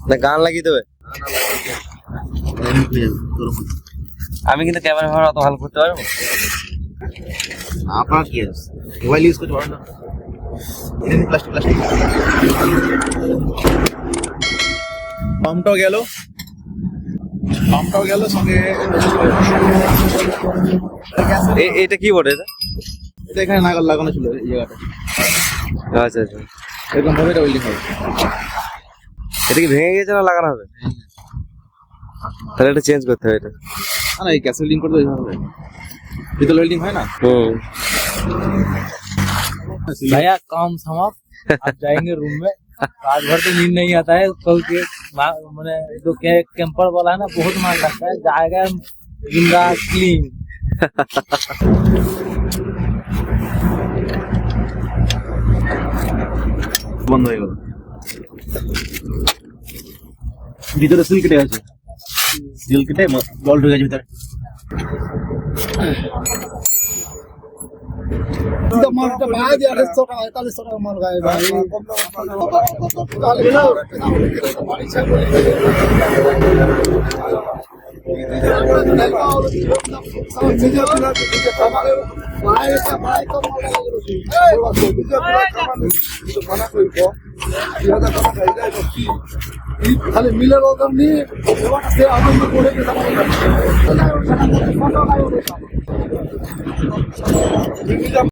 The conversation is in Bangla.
না গান লাগিয়ে দেবে। আমি কিন্তু ক্যামেরা ফ্যামেরা অত ভালো করতে পারবো? আপনার কি আছে, মোবাইল ইউজ করতে পারেন না? প্লাস্টিক পাম্পটাও গেল সঙ্গে। এটা কি বলে এটা? এটা এখানে নাগাল লাগানো ছিল এই জায়গাটা। আচ্ছা আচ্ছা, এরকম ভাবে এটা ওয়েল্ডিং হবে। এটা কি ভেঙে গেছে না লাগানো হবে? তাহলে এটা চেঞ্জ করতে হবে এটা। না এই গ্যাস ওয়েল্ডিং করতে হবে, ভিতরে ওয়েল্ডিং হয় না। भैया काम समाप्त, आप जाएंगे रूम में। आज भर तो नींद नहीं आता है। कल के मैंने जो कैंपर वाला है ना, बहुत मार लगता है। जाएगा जिंदा क्लीन। বন্ধ হয়ে গেল, ভিতরে সিল কেটে গেছে, সিল কেটে জল ঢুকে গেছে ভিতরে। মালটা ভাই দিয়ে 800 টাকা 4100 টাকা মাল গায়ে ভাই। খালি মিলের ওখান নিয়ে সে আনন্দ করে